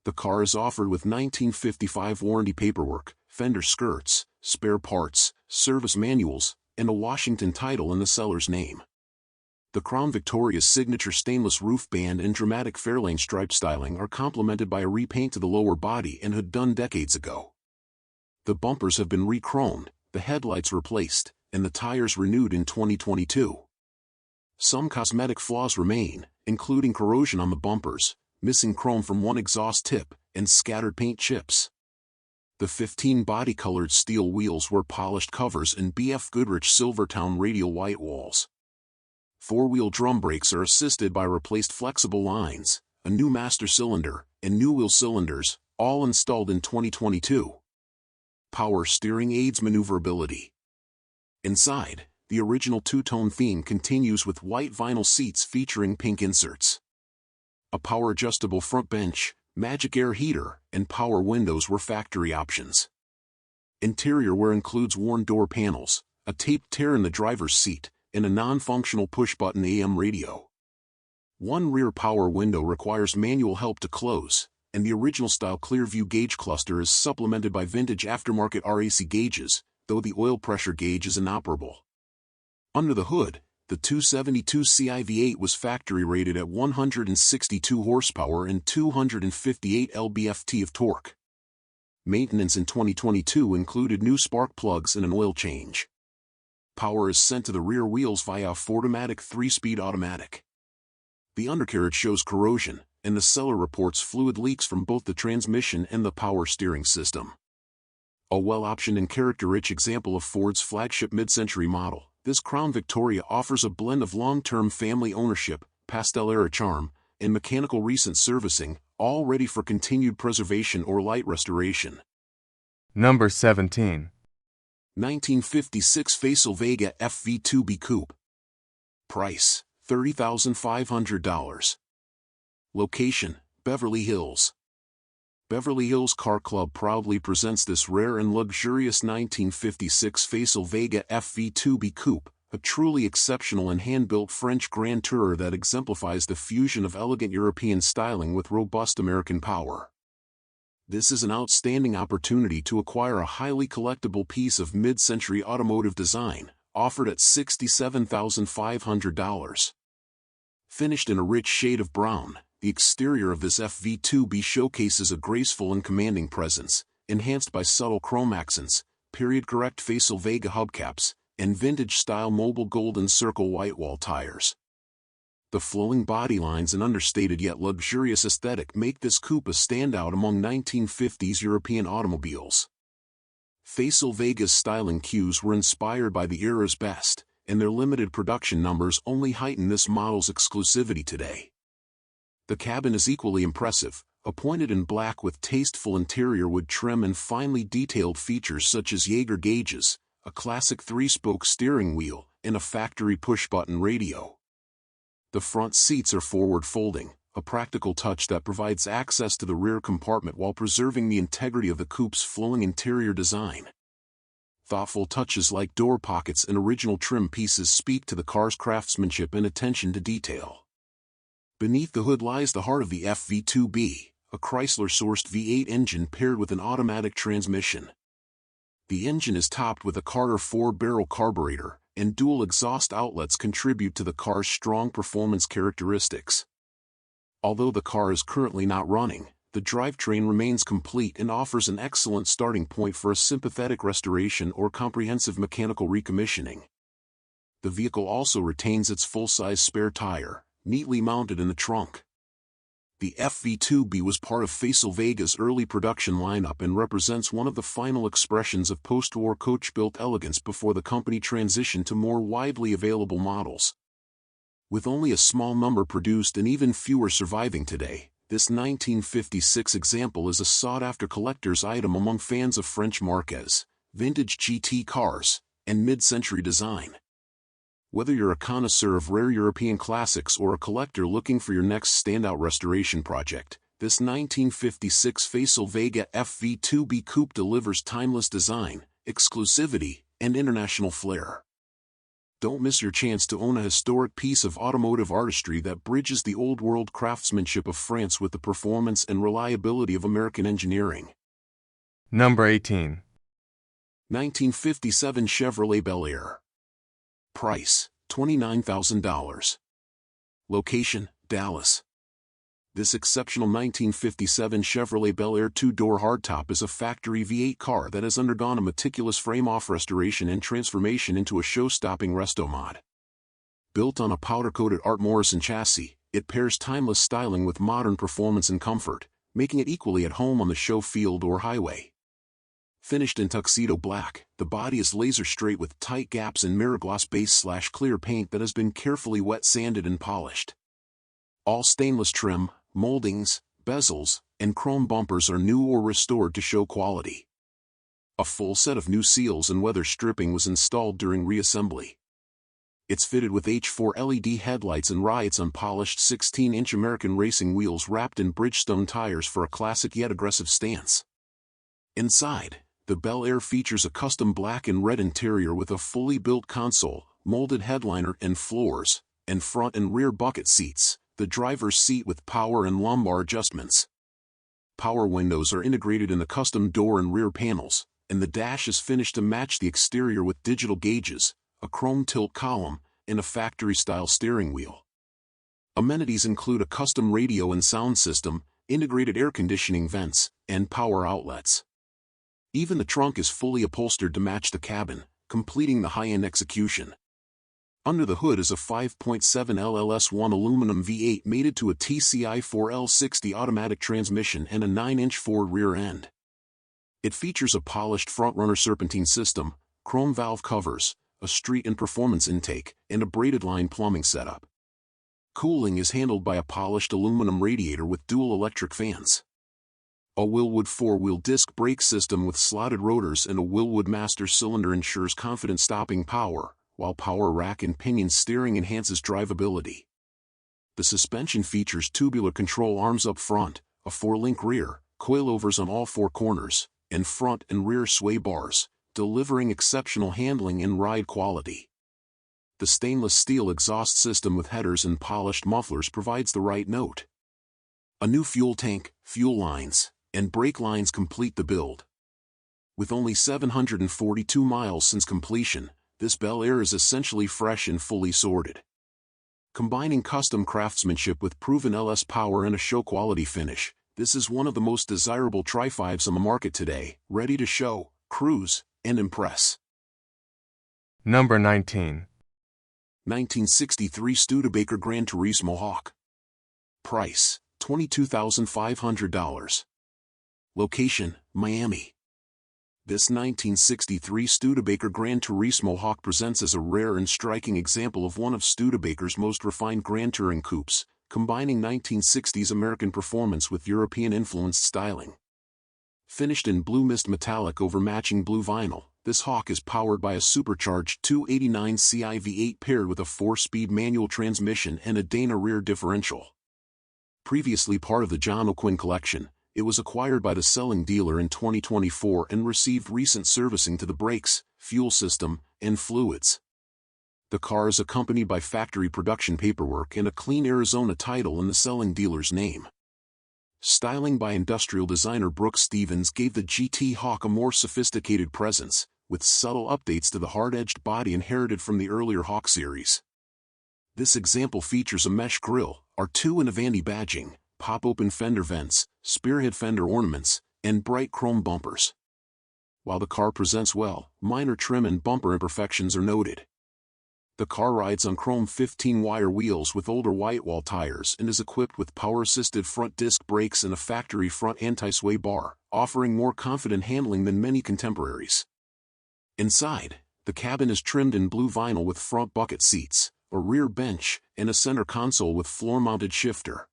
The car is offered with 1955 warranty paperwork, fender skirts, spare parts, service manuals, and a Washington title in the seller's name. The Crown Victoria's signature stainless roof band and dramatic Fairlane stripe styling are complemented by a repaint to the lower body and hood done decades ago. The bumpers have been re-chromed, the headlights replaced, and the tires renewed in 2022. Some cosmetic flaws remain, including corrosion on the bumpers, missing chrome from one exhaust tip, and scattered paint chips. The 15 body-colored steel wheels were polished covers and BF Goodrich Silvertown radial white walls. 4-wheel drum brakes are assisted by replaced flexible lines, a new master cylinder, and new wheel cylinders, all installed in 2022. Power steering aids maneuverability. Inside, the original two-tone theme continues with white vinyl seats featuring pink inserts. A power-adjustable front bench, magic air heater, and power windows were factory options. Interior wear includes worn door panels, a taped tear in the driver's seat, and a non-functional push-button AM radio. One rear power window requires manual help to close, and the original-style Clearview gauge cluster is supplemented by vintage aftermarket RAC gauges, though the oil pressure gauge is inoperable. Under the hood, the 272 CI V8 was factory rated at 162 horsepower and 258 lb-ft of torque. Maintenance in 2022 included new spark plugs and an oil change. Power is sent to the rear wheels via a Ford-O-Matic 3-speed automatic. The undercarriage shows corrosion, and the seller reports fluid leaks from both the transmission and the power steering system. A well-optioned and character-rich example of Ford's flagship mid-century model, this Crown Victoria offers a blend of long-term family ownership, pastel-era charm, and mechanical recent servicing, all ready for continued preservation or light restoration. Number 17. 1956 Facel Vega FV2B Coupe. Price, $30,500. Location, Beverly Hills. Beverly Hills Car Club proudly presents this rare and luxurious 1956 Facel Vega FV2B Coupe, a truly exceptional and hand-built French Grand Tourer that exemplifies the fusion of elegant European styling with robust American power. This is an outstanding opportunity to acquire a highly collectible piece of mid-century automotive design, offered at $67,500. Finished in a rich shade of brown, the exterior of this FV2B showcases a graceful and commanding presence, enhanced by subtle chrome accents, period-correct Facel Vega hubcaps, and vintage-style mobile golden circle whitewall tires. The flowing body lines and understated yet luxurious aesthetic make this coupe a standout among 1950s European automobiles. Facel Vega's styling cues were inspired by the era's best, and their limited production numbers only heighten this model's exclusivity today. The cabin is equally impressive, appointed in black with tasteful interior wood trim and finely detailed features such as Jaeger gauges, a classic 3-spoke steering wheel, and a factory push-button radio. The front seats are forward-folding, a practical touch that provides access to the rear compartment while preserving the integrity of the coupe's flowing interior design. Thoughtful touches like door pockets and original trim pieces speak to the car's craftsmanship and attention to detail. Beneath the hood lies the heart of the FV2B, a Chrysler-sourced V8 engine paired with an automatic transmission. The engine is topped with a Carter 4-barrel carburetor, and dual exhaust outlets contribute to the car's strong performance characteristics. Although the car is currently not running, the drivetrain remains complete and offers an excellent starting point for a sympathetic restoration or comprehensive mechanical recommissioning. The vehicle also retains its full-size spare tire, neatly mounted in the trunk. The FV2B was part of Facel Vega's early production lineup and represents one of the final expressions of post-war coach-built elegance before the company transitioned to more widely available models. With only a small number produced and even fewer surviving today, this 1956 example is a sought-after collector's item among fans of French Marquez, vintage GT cars, and mid-century design. Whether you're a connoisseur of rare European classics or a collector looking for your next standout restoration project, this 1956 Facel Vega FV2B Coupe delivers timeless design, exclusivity, and international flair. Don't miss your chance to own a historic piece of automotive artistry that bridges the old-world craftsmanship of France with the performance and reliability of American engineering. Number 18. 1957 Chevrolet Bel Air. Price, $29,000. Location, Dallas. This exceptional 1957 Chevrolet Bel Air 2-door hardtop is a factory V8 car that has undergone a meticulous frame-off restoration and transformation into a show-stopping resto mod. Built on a powder-coated Art Morrison chassis, it pairs timeless styling with modern performance and comfort, making it equally at home on the show field or highway. Finished in tuxedo black, the body is laser-straight with tight gaps in mirror gloss base/clear paint that has been carefully wet-sanded and polished. All stainless trim, moldings, bezels, and chrome bumpers are new or restored to show quality. A full set of new seals and weather stripping was installed during reassembly. It's fitted with H4 LED headlights and rides on polished 16-inch American racing wheels wrapped in Bridgestone tires for a classic yet aggressive stance. Inside, the Bel Air features a custom black and red interior with a fully built console, molded headliner and floors, and front and rear bucket seats, the driver's seat with power and lumbar adjustments. Power windows are integrated in the custom door and rear panels, and the dash is finished to match the exterior with digital gauges, a chrome tilt column, and a factory-style steering wheel. Amenities include a custom radio and sound system, integrated air conditioning vents, and power outlets. Even the trunk is fully upholstered to match the cabin, completing the high-end execution. Under the hood is a 5.7 LLS1 aluminum V8 mated to a TCI 4L60 automatic transmission and a 9-inch Ford rear end. It features a polished front-runner serpentine system, chrome valve covers, a street and performance intake, and a braided line plumbing setup. Cooling is handled by a polished aluminum radiator with dual electric fans. A Willwood 4-wheel disc brake system with slotted rotors and a Willwood master cylinder ensures confident stopping power, while power rack and pinion steering enhances drivability. The suspension features tubular control arms up front, a 4-link rear, coilovers on all 4 corners, and front and rear sway bars, delivering exceptional handling and ride quality. The stainless steel exhaust system with headers and polished mufflers provides the right note. A new fuel tank, fuel lines, and brake lines complete the build. With only 742 miles since completion, this Bel Air is essentially fresh and fully sorted. Combining custom craftsmanship with proven LS power and a show-quality finish, this is one of the most desirable Tri-5s on the market today, ready to show, cruise, and impress. Number 19. 1963 Studebaker Gran Turismo Hawk. Price, $22,500. Location, Miami. This 1963 Studebaker Gran Turismo Hawk presents as a rare and striking example of one of Studebaker's most refined Grand Touring coupes, combining 1960s American performance with European-influenced styling. Finished in blue mist metallic over matching blue vinyl, this Hawk is powered by a supercharged 289 Ci V8 paired with a 4-speed manual transmission and a Dana rear differential. Previously part of the John O'Quinn collection, it was acquired by the selling dealer in 2024 and received recent servicing to the brakes, fuel system, and fluids. The car is accompanied by factory production paperwork and a clean Arizona title in the selling dealer's name. Styling by industrial designer Brooks Stevens gave the GT Hawk a more sophisticated presence, with subtle updates to the hard-edged body inherited from the earlier Hawk series. This example features a mesh grille, R2 and Avanti badging, pop-open fender vents, spearhead fender ornaments, and bright chrome bumpers. While the car presents well, minor trim and bumper imperfections are noted. The car rides on chrome 15-wire wheels with older whitewall tires and is equipped with power-assisted front disc brakes and a factory front anti-sway bar, offering more confident handling than many contemporaries. Inside, the cabin is trimmed in blue vinyl with front bucket seats, a rear bench, and a center console with floor-mounted shifter.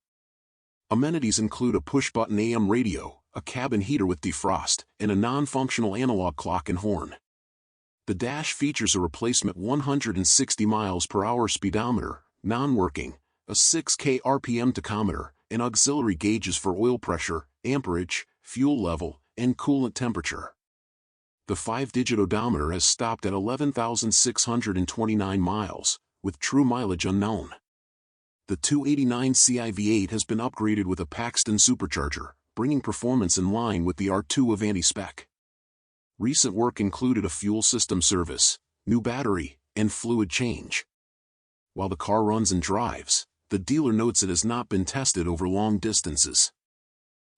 Amenities include a push-button AM radio, a cabin heater with defrost, and a non-functional analog clock and horn. The dash features a replacement 160 miles per hour speedometer, non-working, a 6K RPM tachometer, and auxiliary gauges for oil pressure, amperage, fuel level, and coolant temperature. The 5-digit odometer has stopped at 11,629 miles, with true mileage unknown. The 289 Ci V8 has been upgraded with a Paxton supercharger, bringing performance in line with the R2 Avanti spec. Recent work included a fuel system service, new battery, and fluid change. While the car runs and drives, the dealer notes it has not been tested over long distances.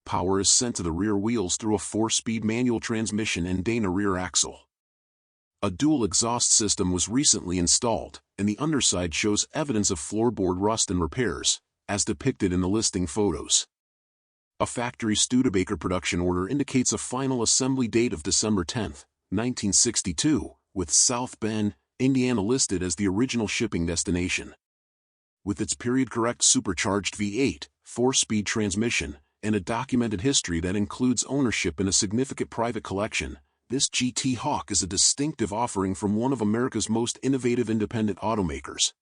Power is sent to the rear wheels through a 4-speed manual transmission and Dana rear axle. A dual exhaust system was recently installed, and the underside shows evidence of floorboard rust and repairs, as depicted in the listing photos. A factory Studebaker production order indicates a final assembly date of December 10, 1962, with South Bend, Indiana listed as the original shipping destination. With its period-correct supercharged V8, 4-speed transmission, and a documented history that includes ownership in a significant private collection, this GT Hawk is a distinctive offering from one of America's most innovative independent automakers.